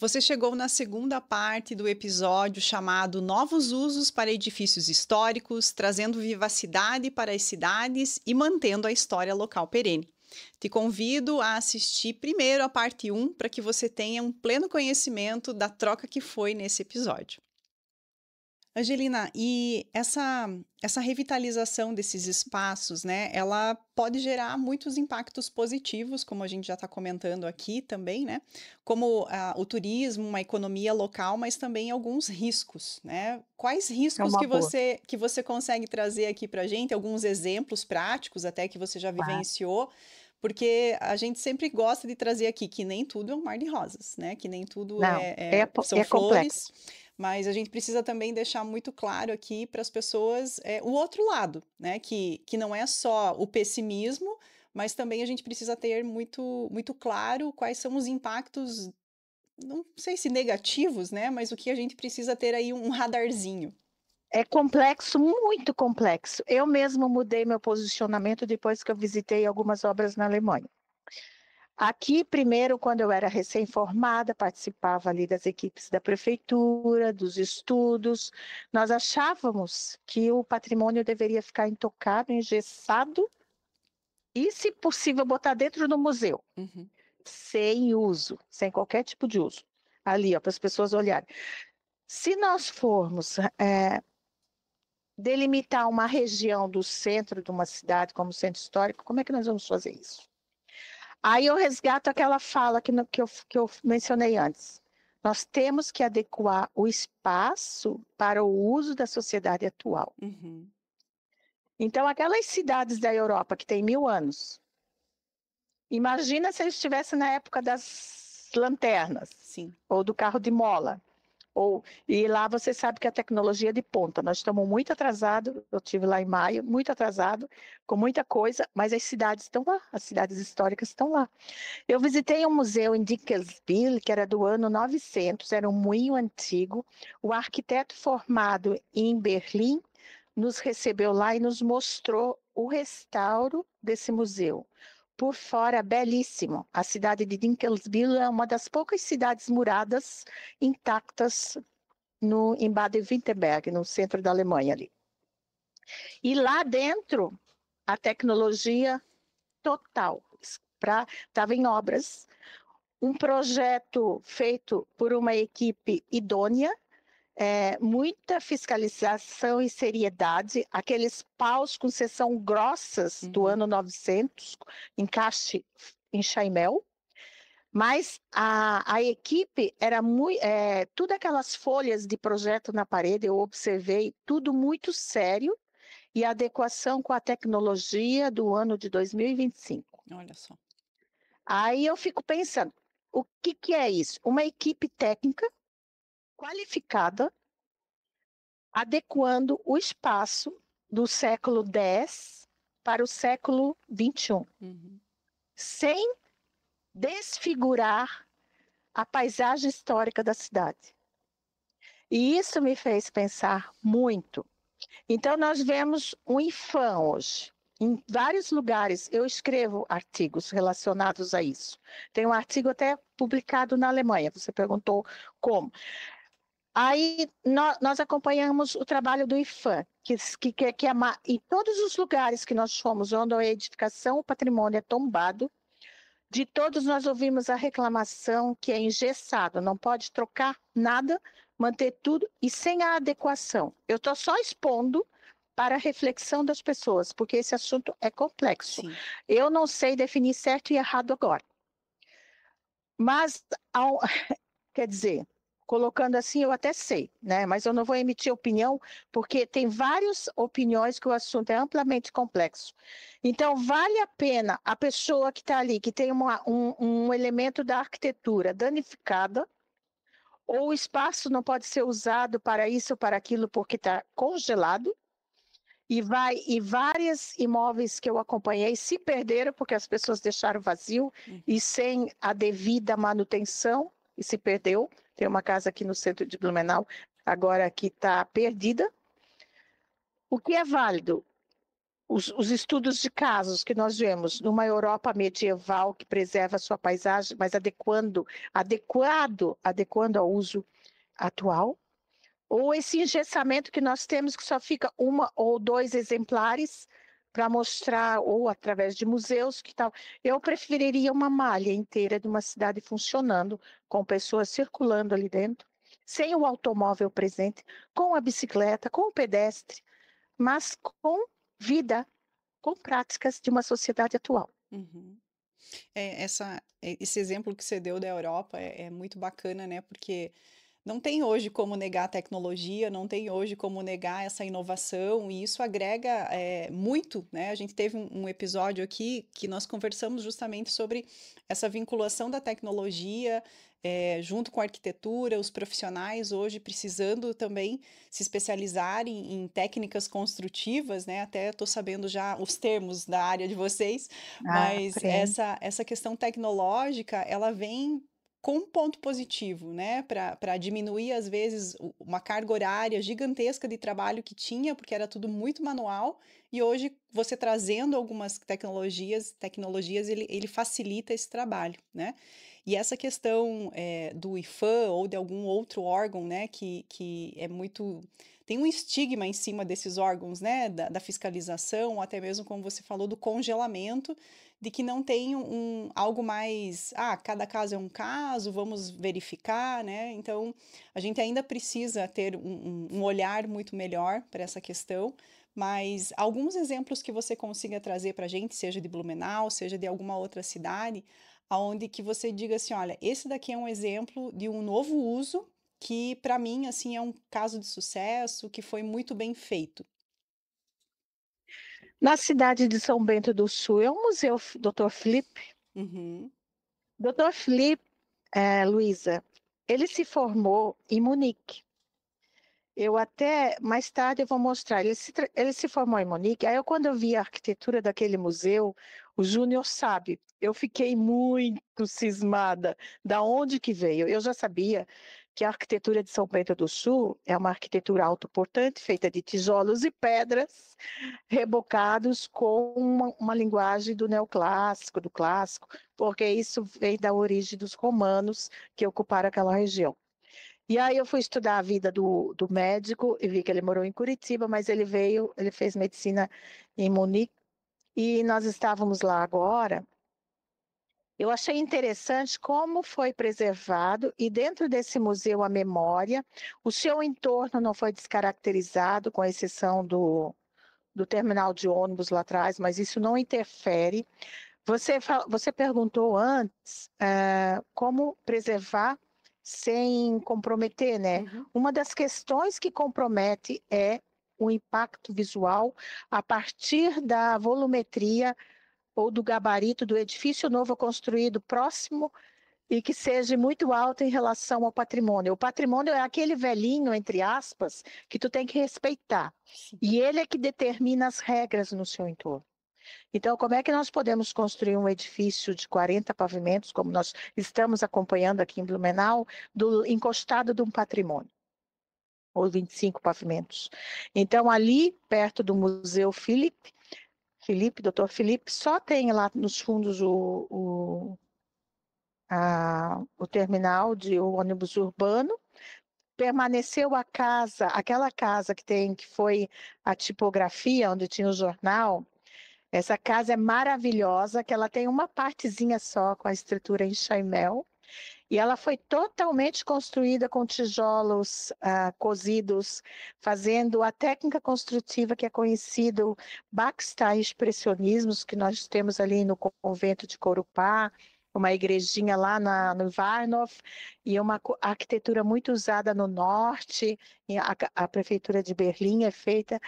Você chegou na segunda parte do episódio chamado Novos Usos para Edifícios Históricos, trazendo vivacidade para as cidades e mantendo a história local perene. Te convido a assistir primeiro a parte 1 para que você tenha um pleno conhecimento da troca que foi nesse episódio. Angelina, e essa revitalização desses espaços, né, ela pode gerar muitos impactos positivos, como a gente já está comentando aqui também, né, como o turismo, uma economia local, mas também alguns riscos, né? Quais É riscos uma boa. que você consegue trazer aqui para a gente? Alguns exemplos práticos até que você já Tá. vivenciou, porque a gente sempre gosta de trazer aqui que nem tudo é um mar de rosas, né? Que nem tudo Não, são é complexo. flores. Mas a gente precisa também deixar muito claro aqui para as pessoas o outro lado, né? Que não é só o pessimismo, mas também a gente precisa ter muito claro quais são os impactos, não sei se negativos, né? Mas o que a gente precisa ter aí um radarzinho. É complexo, muito complexo. Eu mesmo mudei meu posicionamento depois que eu visitei algumas obras na Alemanha. Aqui, primeiro, quando eu era recém-formada, participava ali das equipes da prefeitura, dos estudos. Nós achávamos que o patrimônio deveria ficar intocado, engessado e, se possível, botar dentro do museu, Uhum. sem uso, sem qualquer tipo de uso. Ali, ó, para as pessoas olharem. Se nós formos delimitar uma região do centro de uma cidade como centro histórico, como é que nós vamos fazer isso? Aí eu resgato aquela fala que eu mencionei antes. Nós temos que adequar o espaço para o uso da sociedade atual. Uhum. Então, aquelas cidades da Europa que têm 1000 anos, imagina se eles estivessem na época das lanternas Sim. ou do carro de mola. E lá você sabe que a tecnologia é de ponta. Nós estamos muito atrasados. Eu estive lá em maio, muito atrasado, com muita coisa, mas as cidades estão lá, as cidades históricas estão lá. Eu visitei um museu em Dinkelsbühl, que era do ano 900, era um moinho antigo. O arquiteto formado em Berlim nos recebeu lá e nos mostrou o restauro desse museu. Por fora, belíssimo. A cidade de Dinkelsbühl é uma das poucas cidades muradas intactas em Baden-Württemberg, no centro da Alemanha ali. E lá dentro, a tecnologia total. Estava em obras, um projeto feito por uma equipe idônea, muita fiscalização e seriedade, aqueles paus com seção grossas do ano 900, encaixe em chaimel, mas a equipe era muito, tudo aquelas folhas de projeto na parede, eu observei tudo muito sério e adequação com a tecnologia do ano de 2025. Olha só. Aí eu fico pensando, o que é isso? Uma equipe técnica qualificada, adequando o espaço do século X para o século XXI, Uhum. sem desfigurar a paisagem histórica da cidade. E isso me fez pensar muito. Então, nós vemos um IFAM hoje. Em vários lugares, eu escrevo artigos relacionados a isso. Tem um artigo até publicado na Alemanha, você perguntou como. Aí, nós acompanhamos o trabalho do IFAM, em todos os lugares que nós fomos, onde a edificação, o patrimônio é tombado, de todos nós ouvimos a reclamação que é engessado, não pode trocar nada, manter tudo e sem a adequação. Eu estou só expondo para a reflexão das pessoas, porque esse assunto é complexo. Sim. Eu não sei definir certo e errado agora. Mas, quer dizer, colocando assim, eu até sei, né? Mas eu não vou emitir opinião, porque tem várias opiniões que o assunto é amplamente complexo. Então, vale a pena a pessoa que está ali, que tem um elemento da arquitetura danificada, ou o espaço não pode ser usado para isso ou para aquilo porque está congelado, e vários imóveis que eu acompanhei se perderam porque as pessoas deixaram vazio e sem a devida manutenção, e se perdeu. Tem uma casa aqui no centro de Blumenau, agora que está perdida. O que é válido? os estudos de casos que nós vemos numa Europa medieval que preserva a sua paisagem, mas adequando ao uso atual, ou esse engessamento que nós temos que só fica uma ou dois exemplares para mostrar, ou através de museus, que tal. Eu preferiria uma malha inteira de uma cidade funcionando, com pessoas circulando ali dentro, sem o automóvel presente, com a bicicleta, com o pedestre, mas com vida, com práticas de uma sociedade atual. Uhum. Esse exemplo que você deu da Europa é muito bacana, né? Porque não tem hoje como negar a tecnologia, não tem hoje como negar essa inovação, e isso agrega muito, né? A gente teve um episódio aqui que nós conversamos justamente sobre essa vinculação da tecnologia junto com a arquitetura, os profissionais hoje precisando também se especializar em técnicas construtivas, né? Até estou sabendo já os termos da área de vocês, Ah, mas aprende. essa questão tecnológica, ela vem com um ponto positivo, né, para diminuir às vezes uma carga horária gigantesca de trabalho que tinha, porque era tudo muito manual, e hoje você trazendo algumas tecnologias ele facilita esse trabalho, né? E essa questão do IFAM ou de algum outro órgão, né, que é muito tem um estigma em cima desses órgãos, né, da fiscalização, ou até mesmo como você falou do congelamento, de que não tem algo mais, cada caso é um caso, vamos verificar, né? Então, a gente ainda precisa ter um olhar muito melhor para essa questão, mas alguns exemplos que você consiga trazer para a gente, seja de Blumenau, seja de alguma outra cidade, aonde que você diga assim, olha, esse daqui é um exemplo de um novo uso que, para mim, assim, é um caso de sucesso, que foi muito bem feito. Na cidade de São Bento do Sul, é um museu Dr. Felipe. Uhum, Dr. Felipe, Luísa, ele se formou em Munique. Eu até, mais tarde eu vou mostrar, ele se formou em Munique, aí quando eu vi a arquitetura daquele museu, o Júnior sabe, eu fiquei muito cismada da onde que veio. Eu já sabia que a arquitetura de São Bento do Sul é uma arquitetura autoportante, feita de tijolos e pedras, rebocados com uma linguagem do neoclássico, do clássico, porque isso vem da origem dos romanos que ocuparam aquela região. E aí eu fui estudar a vida do médico e vi que ele morou em Curitiba, mas ele fez medicina em Munique, e nós estávamos lá agora. Eu achei interessante como foi preservado, e dentro desse museu a memória, o seu entorno não foi descaracterizado, com exceção do terminal de ônibus lá atrás, mas isso não interfere. Você perguntou antes, como preservar sem comprometer, né? uhum, Uma das questões que compromete é o impacto visual a partir da volumetria ou do gabarito do edifício novo construído próximo e que seja muito alto em relação ao patrimônio. O patrimônio é aquele velhinho, entre aspas, que tu tem que respeitar. sim. E ele é que determina as regras no seu entorno. Então, como é que nós podemos construir um edifício de 40 pavimentos, como nós estamos acompanhando aqui em Blumenau, encostado de um patrimônio, ou 25 pavimentos? Então, ali, perto do Museu Dr. Felipe, só tem lá nos fundos o terminal de ônibus urbano. Permaneceu a casa, aquela casa que foi a tipografia, onde tinha o jornal. Essa casa é maravilhosa, que ela tem uma partezinha só com a estrutura em chaimel, e ela foi totalmente construída com tijolos cozidos, fazendo a técnica construtiva que é conhecido Backstyle Expressionismos, que nós temos ali no convento de Corupá, uma igrejinha lá no Warnow, e uma arquitetura muito usada no norte, e a prefeitura de Berlim é feita,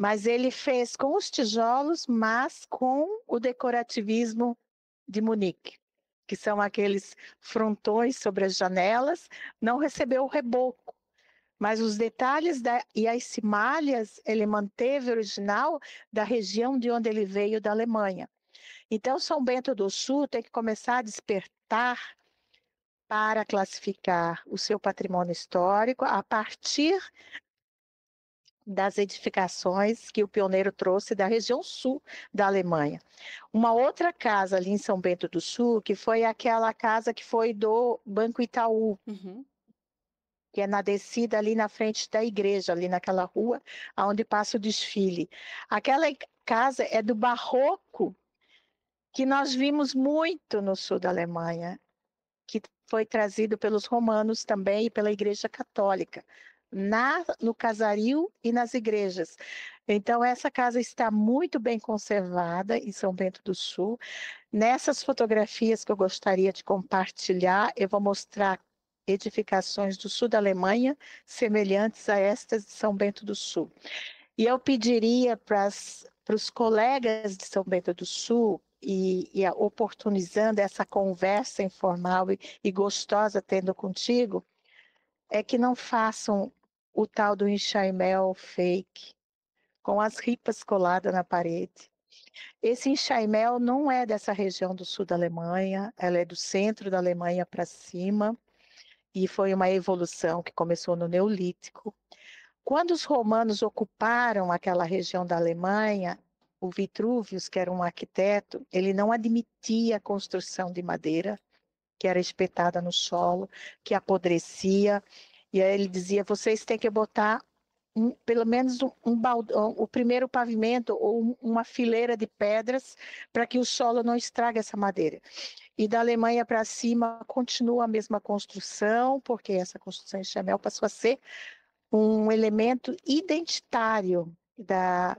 mas ele fez com os tijolos, mas com o decorativismo de Munique, que são aqueles frontões sobre as janelas. Não recebeu o reboco, mas os detalhes e as cimalhas ele manteve original da região de onde ele veio, da Alemanha. Então, São Bento do Sul tem que começar a despertar para classificar o seu patrimônio histórico a partir das edificações que o pioneiro trouxe da região sul da Alemanha. Uma outra casa ali em São Bento do Sul, que foi aquela casa que foi do Banco Itaú, Uhum. que é na descida ali na frente da igreja, ali naquela rua onde passa o desfile. Aquela casa é do barroco, que nós vimos muito no sul da Alemanha, que foi trazido pelos romanos também e pela Igreja Católica, no casario e nas igrejas. Então, essa casa está muito bem conservada em São Bento do Sul. Nessas fotografias que eu gostaria de compartilhar, eu vou mostrar edificações do sul da Alemanha, semelhantes a estas de São Bento do Sul. E eu pediria para os colegas de São Bento do Sul, oportunizando essa conversa informal e gostosa tendo contigo, é que não façam o tal do enxaimel fake, com as ripas coladas na parede. Esse enxaimel não é dessa região do sul da Alemanha, ela é do centro da Alemanha para cima, e foi uma evolução que começou no Neolítico. Quando os romanos ocuparam aquela região da Alemanha, o Vitruvius, que era um arquiteto, ele não admitia a construção de madeira, que era espetada no solo, que apodrecia, e aí ele dizia, vocês têm que botar pelo menos o primeiro pavimento ou uma fileira de pedras para que o solo não estrague essa madeira. E da Alemanha para cima continua a mesma construção, porque essa construção em Chamel passou a ser um elemento identitário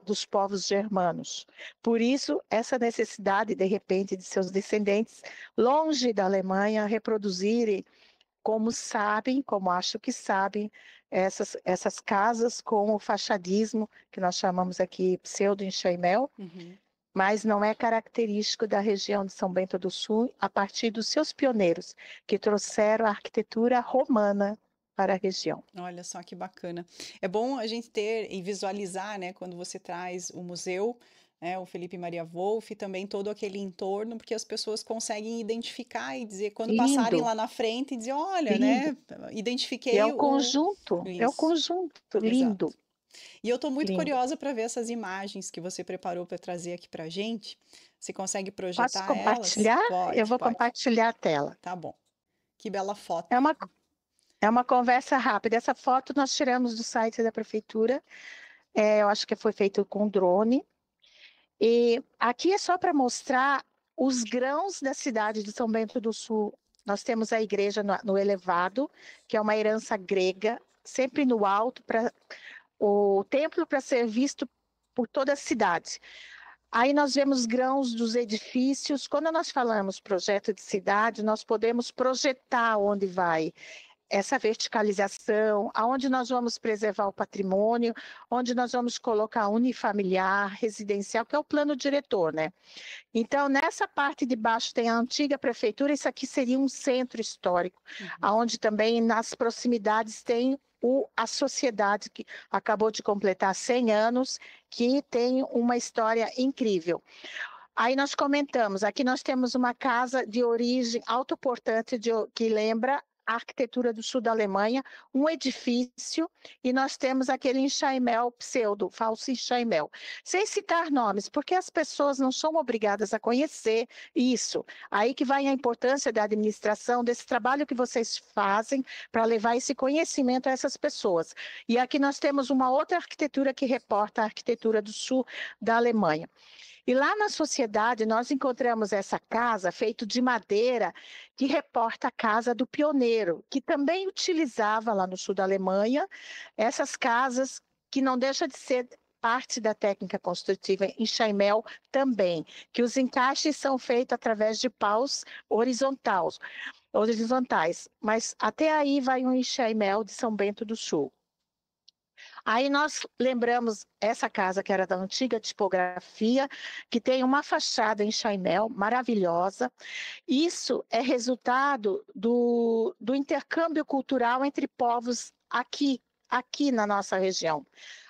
dos povos germanos. Por isso, essa necessidade, de repente, de seus descendentes, longe da Alemanha, reproduzirem como sabem, como acho que sabem, essas casas com o fachadismo, que nós chamamos aqui pseudo-enxaimel, mas não é característico da região de São Bento do Sul, a partir dos seus pioneiros, que trouxeram a arquitetura romana para a região. Olha só que bacana. É bom a gente ter e visualizar, né, quando você traz o museu, né, o Felipe Maria Wolff, e também todo aquele entorno, porque as pessoas conseguem identificar e dizer, quando passarem Lindo, lá na frente, e dizer, olha, lindo. né, E identifiquei é o conjunto, Isso, lindo, exato. E eu estou muito lindo. curiosa para ver essas imagens que você preparou para trazer aqui para a gente. Você consegue Posso projetar elas? compartilhar? Eu Pode, vou pode. compartilhar a tela. Tá bom. Que bela foto. É uma conversa rápida. Essa foto nós tiramos do site da prefeitura. Eu acho que foi feito com drone. E aqui é só para mostrar os grãos da cidade de São Bento do Sul. Nós temos a igreja no elevado, que é uma herança grega, sempre no alto, o templo para ser visto por toda a cidade. Aí nós vemos grãos dos edifícios. Quando nós falamos projeto de cidade, nós podemos projetar onde vai essa verticalização, aonde nós vamos preservar o patrimônio, onde nós vamos colocar unifamiliar, residencial, que é o plano diretor, né? Então, nessa parte de baixo tem a antiga prefeitura, isso aqui seria um centro histórico, aonde também nas proximidades tem a sociedade que acabou de completar 100 anos, que tem uma história incrível. Aí nós comentamos, aqui nós temos uma casa de origem autoportante que lembra a arquitetura do sul da Alemanha, um edifício, e nós temos aquele enxaimel falso enxaimel. Sem citar nomes, porque as pessoas não são obrigadas a conhecer isso. Aí que vai a importância da administração, desse trabalho que vocês fazem para levar esse conhecimento a essas pessoas. E aqui nós temos uma outra arquitetura que reporta a arquitetura do sul da Alemanha. E lá na sociedade nós encontramos essa casa feita de madeira que reporta a casa do pioneiro, que também utilizava lá no sul da Alemanha essas casas que não deixa de ser parte da técnica construtiva em Chaimel também, que os encaixes são feitos através de paus horizontais, mas até aí vai um enxaimel de São Bento do Sul. Aí nós lembramos essa casa que era da antiga tipografia, que tem uma fachada em Chaimel maravilhosa. Isso é resultado do intercâmbio cultural entre povos aqui na nossa região.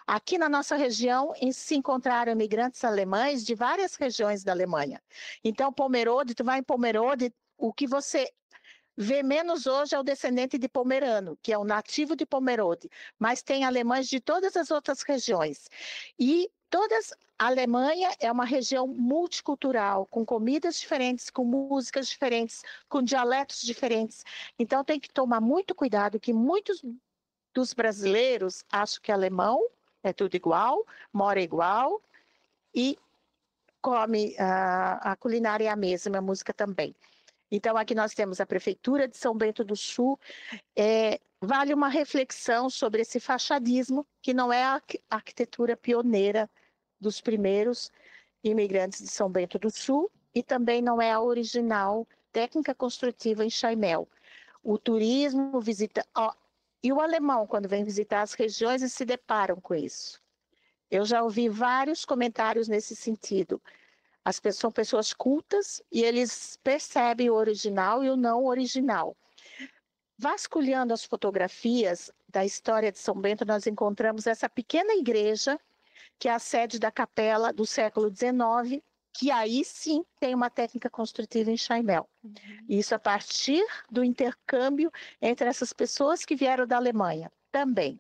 Aqui na nossa região se encontraram imigrantes alemães de várias regiões da Alemanha. Então, Pomerode, tu vai em Pomerode, o que você vê menos hoje é o descendente de pomerano, que é o nativo de Pomerode, mas tem alemães de todas as outras regiões. E a Alemanha é uma região multicultural, com comidas diferentes, com músicas diferentes, com dialetos diferentes. Então tem que tomar muito cuidado, que muitos dos brasileiros acham que alemão é tudo igual, mora igual e come a culinária é a mesma, a música também. Então, aqui nós temos a Prefeitura de São Bento do Sul. Vale uma reflexão sobre esse fachadismo, que não é a arquitetura pioneira dos primeiros imigrantes de São Bento do Sul, e também não é a original técnica construtiva em Chaimel. O turismo visita... e o alemão, quando vem visitar as regiões, eles se deparam com isso. Eu já ouvi vários comentários nesse sentido. São pessoas cultas e eles percebem o original e o não original. Vasculhando as fotografias da história de São Bento, nós encontramos essa pequena igreja, que é a sede da capela do século XIX, que aí sim tem uma técnica construtiva em Chaimel. Isso a partir do intercâmbio entre essas pessoas que vieram da Alemanha também.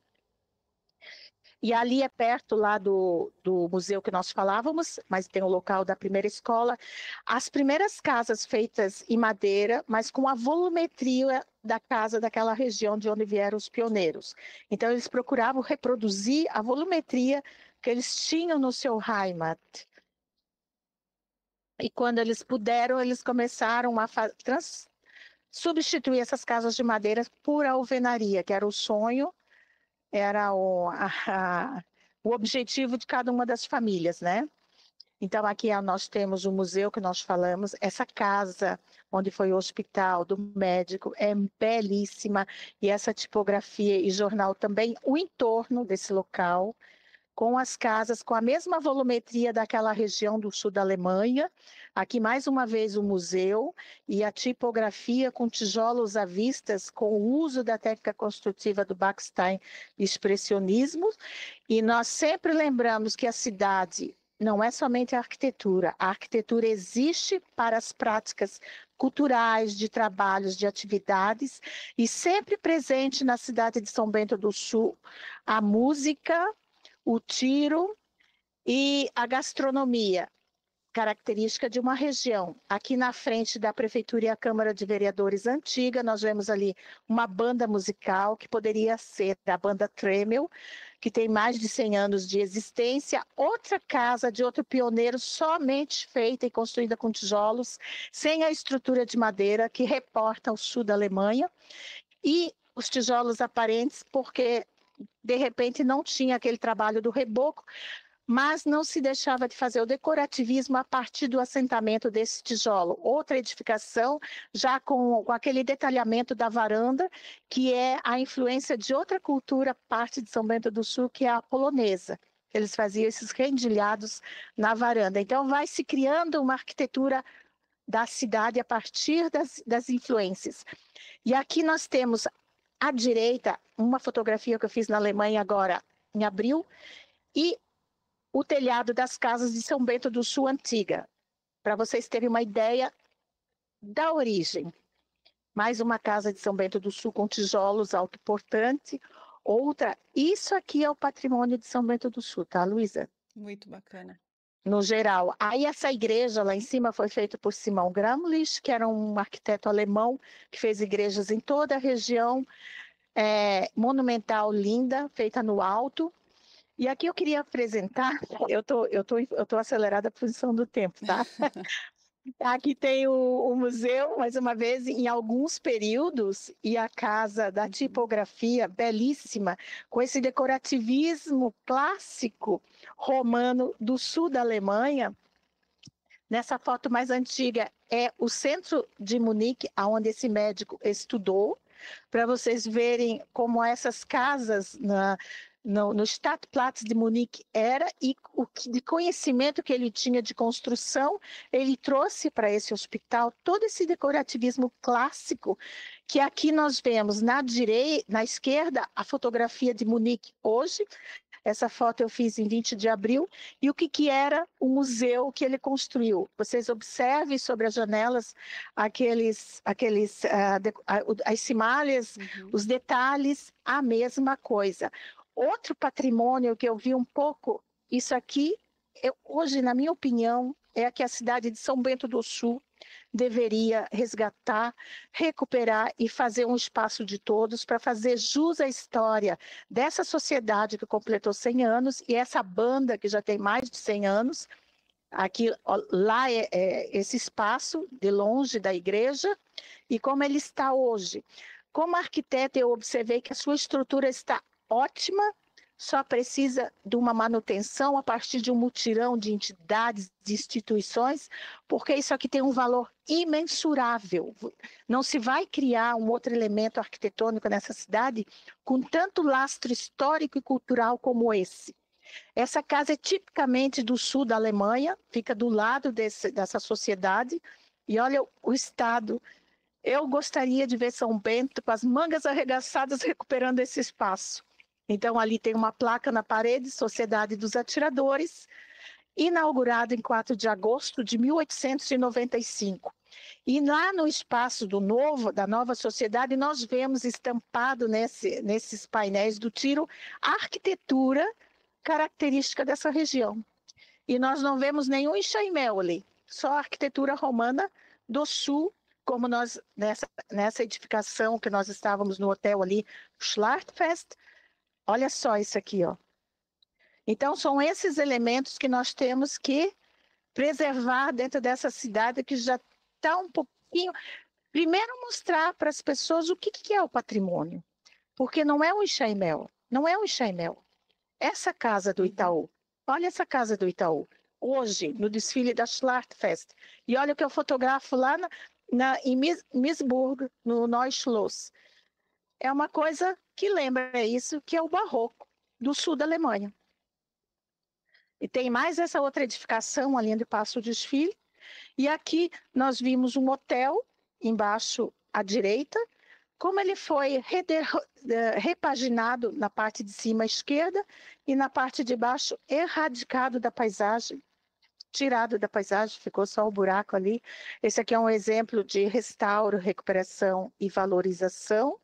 E ali é perto lá do museu que nós falávamos, mas tem o local da primeira escola. As primeiras casas feitas em madeira, mas com a volumetria da casa daquela região de onde vieram os pioneiros. Então, eles procuravam reproduzir a volumetria que eles tinham no seu Heimat. E quando eles puderam, eles começaram a substituir essas casas de madeira por alvenaria, que era o sonho, era o objetivo de cada uma das famílias, né? Então, aqui nós temos o museu que nós falamos, essa casa onde foi o hospital do médico é belíssima, e essa tipografia e jornal também, o entorno desse local, com as casas com a mesma volumetria daquela região do sul da Alemanha. Aqui, mais uma vez, o museu e a tipografia com tijolos à vista, com o uso da técnica construtiva do Backstein expressionismo. E nós sempre lembramos que a cidade não é somente a arquitetura existe para as práticas culturais, de trabalhos, de atividades, e sempre presente na cidade de São Bento do Sul, a música, o tiro e a gastronomia, característica de uma região. Aqui na frente da Prefeitura e a Câmara de Vereadores antiga, nós vemos ali uma banda musical, que poderia ser a banda Tremel, que tem mais de 100 anos de existência, outra casa de outro pioneiro, somente feita e construída com tijolos, sem a estrutura de madeira, que reporta o sul da Alemanha, e os tijolos aparentes, porque de repente não tinha aquele trabalho do reboco, mas não se deixava de fazer o decorativismo a partir do assentamento desse tijolo. Outra edificação, já com aquele detalhamento da varanda, que é a influência de outra cultura, parte de São Bento do Sul, que é a polonesa. Eles faziam esses rendilhados na varanda. Então, vai se criando uma arquitetura da cidade a partir das influências. E aqui nós temos à direita uma fotografia que eu fiz na Alemanha agora em abril, e o telhado das casas de São Bento do Sul antiga, para vocês terem uma ideia da origem. Mais uma casa de São Bento do Sul com tijolos autoportante, outra. Isso aqui é o patrimônio de São Bento do Sul, tá, Luísa? Muito bacana. No geral. Aí essa igreja lá em cima foi feita por Simão Gramlich, que era um arquiteto alemão que fez igrejas em toda a região, monumental, linda, feita no alto. E aqui eu queria apresentar, eu tô acelerada a posição do tempo, tá? Aqui tem o museu, mais uma vez, em alguns períodos, e a casa da tipografia, belíssima, com esse decorativismo clássico romano do sul da Alemanha. Nessa foto mais antiga é o centro de Munique, onde esse médico estudou, para vocês verem como essas casas no Stadtplatz de Munique era, e de conhecimento que ele tinha de construção, ele trouxe para esse hospital todo esse decorativismo clássico, que aqui nós vemos na esquerda a fotografia de Munique hoje, Essa foto eu fiz em 20 de abril. E o que, que era o museu que ele construiu? Vocês observem sobre as janelas as cimalhas, os detalhes, a mesma coisa. Outro patrimônio que eu vi um pouco, isso aqui, hoje, na minha opinião, é que a cidade de São Bento do Sul deveria resgatar, recuperar e fazer um espaço de todos para fazer jus à história dessa sociedade que completou 100 anos e essa banda que já tem mais de 100 anos. Aqui, lá é esse espaço de longe da igreja e como ele está hoje. Como arquiteta, eu observei que a sua estrutura está ótima, só precisa de uma manutenção a partir de um mutirão de entidades, de instituições, porque isso aqui tem um valor imensurável. Não se vai criar um outro elemento arquitetônico nessa cidade com tanto lastro histórico e cultural como esse. Essa casa é tipicamente do sul da Alemanha, fica do lado dessa sociedade, e olha o estado. Eu gostaria de ver São Bento com as mangas arregaçadas recuperando esse espaço. Então, ali tem uma placa na parede, Sociedade dos Atiradores, inaugurada em 4 de agosto de 1895. E lá no espaço da nova sociedade, nós vemos estampado nesses painéis do tiro a arquitetura característica dessa região. E nós não vemos nenhum enxaimel ali, só a arquitetura romana do sul, como nós, nessa edificação que nós estávamos no hotel ali, Schlachtfest. Olha só isso aqui, ó. Então, são esses elementos que nós temos que preservar dentro dessa cidade que já está um pouquinho... Primeiro, mostrar para as pessoas o que é o patrimônio. Porque não é um enxaimel, não é um enxaimel. Essa casa do Itaú, olha essa casa do Itaú, hoje, no desfile da Schlachtfest. E olha o que eu fotografo lá em Miesburg, no Neues Schloss. É uma coisa que lembra isso, que é o barroco do sul da Alemanha. E tem mais essa outra edificação ali onde passa o desfile. E aqui nós vimos um hotel, embaixo à direita, como ele foi repaginado na parte de cima à esquerda e na parte de baixo erradicado da paisagem, tirado da paisagem, ficou só o buraco ali. Esse aqui é um exemplo de restauro, recuperação e valorização.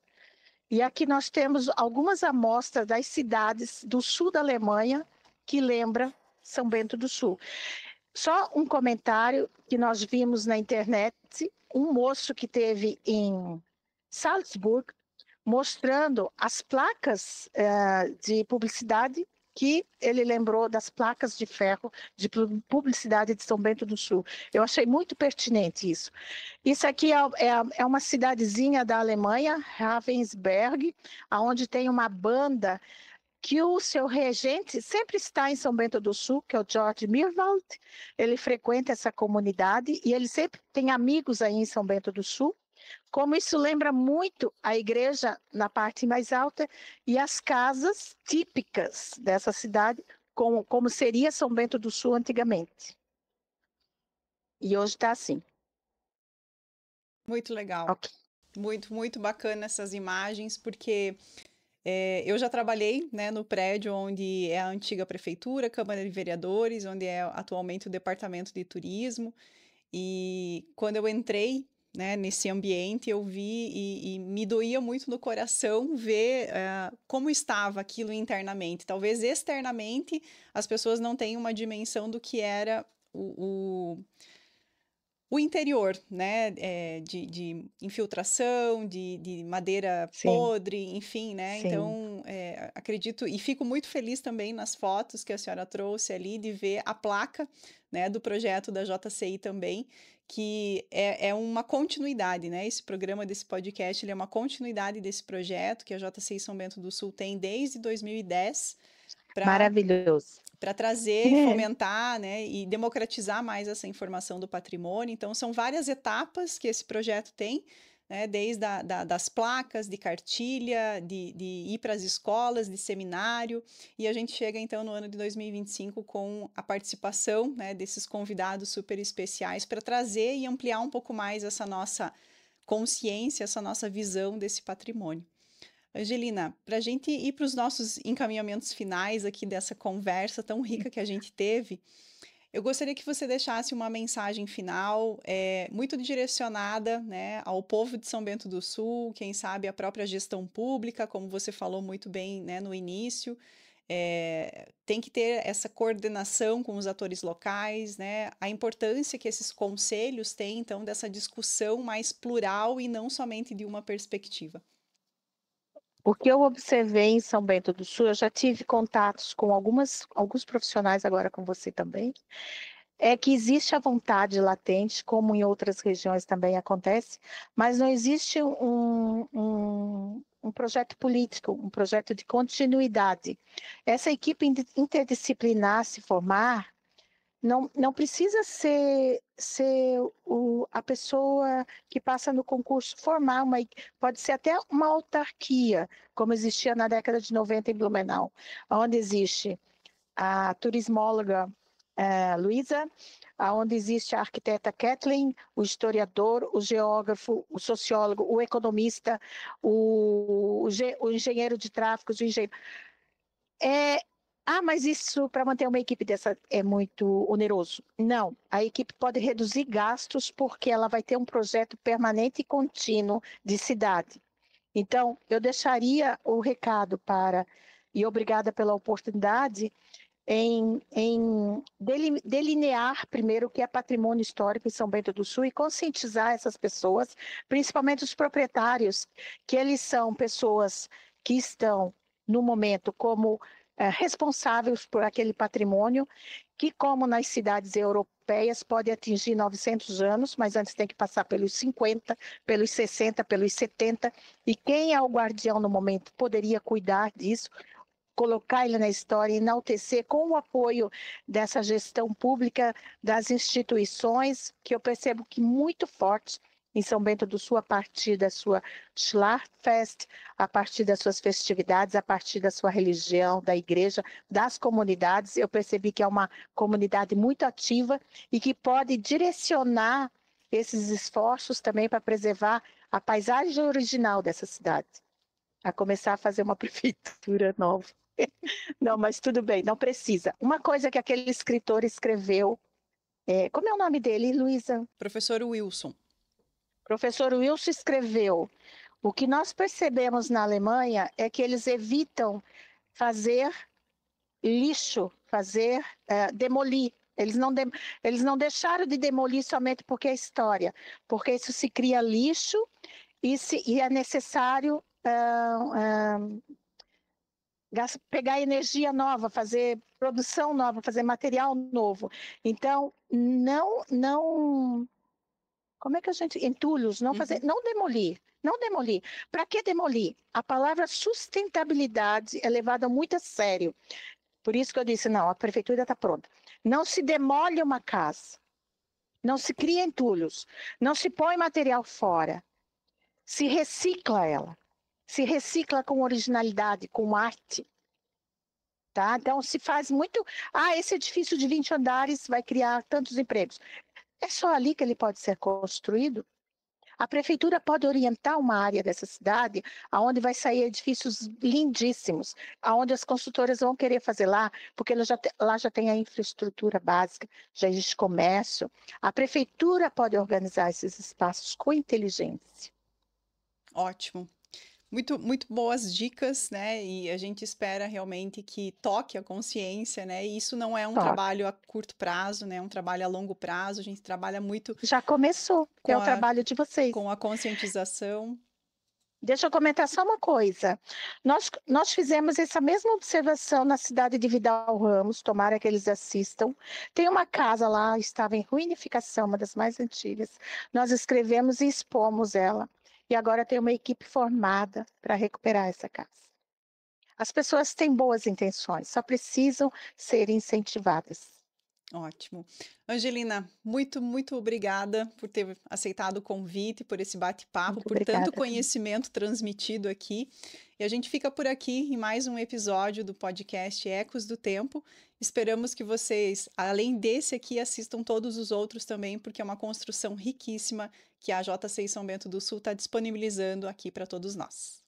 E aqui nós temos algumas amostras das cidades do sul da Alemanha que lembra São Bento do Sul. Só um comentário que nós vimos na internet, um moço que teve em Salzburg, mostrando as placas de publicidade que ele lembrou das placas de ferro de publicidade de São Bento do Sul. Eu achei muito pertinente isso. Isso aqui é uma cidadezinha da Alemanha, Ravensberg, onde tem uma banda que o seu regente sempre está em São Bento do Sul, que é o George Mirwald. Ele frequenta essa comunidade e ele sempre tem amigos aí em São Bento do Sul. Como isso lembra muito a igreja na parte mais alta e as casas típicas dessa cidade, como seria São Bento do Sul antigamente. E hoje está assim. Muito legal. Okay. Muito, muito bacana essas imagens, porque eu já trabalhei, né, no prédio onde é a antiga prefeitura, Câmara de Vereadores, onde é atualmente o Departamento de Turismo. E quando eu entrei, né, nesse ambiente, eu vi e me doía muito no coração ver como estava aquilo internamente. Talvez externamente as pessoas não tenham uma dimensão do que era o interior, né, de infiltração, de madeira Sim. podre, enfim, né, Sim. Então acredito e fico muito feliz também nas fotos que a senhora trouxe ali de ver a placa, né, do projeto da JCI também, que é uma continuidade, né, esse programa desse podcast, ele é uma continuidade desse projeto que a JCI São Bento do Sul tem desde 2010, maravilhoso, para trazer e fomentar, né, e democratizar mais essa informação do patrimônio. Então, são várias etapas que esse projeto tem, né, desde das placas, de cartilha, de ir para as escolas, de seminário, e a gente chega, então, no ano de 2025 com a participação, né, desses convidados super especiais para trazer e ampliar um pouco mais essa nossa consciência, essa nossa visão desse patrimônio. Angelina, para a gente ir para os nossos encaminhamentos finais aqui dessa conversa tão rica que a gente teve, eu gostaria que você deixasse uma mensagem final, muito direcionada, né, ao povo de São Bento do Sul, quem sabe a própria gestão pública, como você falou muito bem, né, no início. Tem que ter essa coordenação com os atores locais, né? A importância que esses conselhos têm, então, dessa discussão mais plural e não somente de uma perspectiva. O que eu observei em São Bento do Sul, eu já tive contatos com alguns profissionais, agora com você também, é que existe a vontade latente, como em outras regiões também acontece, mas não existe um projeto político, um projeto de continuidade. Essa equipe interdisciplinar se formar não precisa ser a pessoa que passa no concurso formar pode ser até uma autarquia, como existia na década de 90 em Blumenau, onde existe a turismóloga Luísa, onde existe a arquiteta Kathleen, o historiador, o geógrafo, o sociólogo, o economista, o engenheiro de tráfego, o engenheiro. Mas isso para manter uma equipe dessa é muito oneroso. Não, a equipe pode reduzir gastos porque ela vai ter um projeto permanente e contínuo de cidade. Então, eu deixaria o recado e obrigada pela oportunidade, em delinear primeiro o que é patrimônio histórico em São Bento do Sul e conscientizar essas pessoas, principalmente os proprietários, que eles são pessoas que estão, no momento, como responsáveis por aquele patrimônio, que, como nas cidades europeias, pode atingir 900 anos, mas antes tem que passar pelos 50, pelos 60, pelos 70, e quem é o guardião no momento poderia cuidar disso, colocar ele na história, enaltecer com o apoio dessa gestão pública, das instituições, que eu percebo que muito forte em São Bento do Sul, a partir da sua Schlachtfest, a partir das suas festividades, a partir da sua religião, da igreja, das comunidades. Eu percebi que é uma comunidade muito ativa e que pode direcionar esses esforços também para preservar a paisagem original dessa cidade, a começar a fazer uma prefeitura nova. Não, mas tudo bem, não precisa. Uma coisa que aquele escritor escreveu, como é o nome dele, Luísa? Professor Wilson. Professor Wilson escreveu: o que nós percebemos na Alemanha é que eles evitam fazer lixo, demolir. Eles não deixaram de demolir somente porque é história, porque isso se cria lixo e é necessário pegar energia nova, fazer produção nova, fazer material novo. Então, como é que a gente, entulhos, não fazer, não demolir. Não demolir. Para que demolir? A palavra sustentabilidade é levada muito a sério. Por isso que eu disse, não, a prefeitura está pronta. Não se demole uma casa, não se cria entulhos, não se põe material fora, se recicla ela. Se recicla com originalidade, com arte. Tá? Então, se faz muito... esse edifício de 20 andares vai criar tantos empregos. É só ali que ele pode ser construído? A prefeitura pode orientar uma área dessa cidade aonde vai sair edifícios lindíssimos, aonde as construtoras vão querer fazer lá, porque lá já tem a infraestrutura básica, já existe comércio. A prefeitura pode organizar esses espaços com inteligência. Ótimo. Muito, muito boas dicas, né? E a gente espera realmente que toque a consciência, né? E isso não é um trabalho a curto prazo, né? É um trabalho a longo prazo. A gente trabalha muito. Já começou, é o trabalho de vocês. Com a conscientização. Deixa eu comentar só uma coisa. Nós fizemos essa mesma observação na cidade de Vidal Ramos, tomara que eles assistam. Tem uma casa lá, estava em ruinificação, uma das mais antigas. Nós escrevemos e expomos ela. E agora tem uma equipe formada para recuperar essa casa. As pessoas têm boas intenções, só precisam ser incentivadas. Ótimo. Angelina, muito, muito obrigada por ter aceitado o convite, por esse bate-papo, por tanto conhecimento transmitido aqui. E a gente fica por aqui em mais um episódio do podcast Ecos do Tempo. Esperamos que vocês, além desse aqui, assistam todos os outros também, porque é uma construção riquíssima que a JCI São Bento do Sul está disponibilizando aqui para todos nós.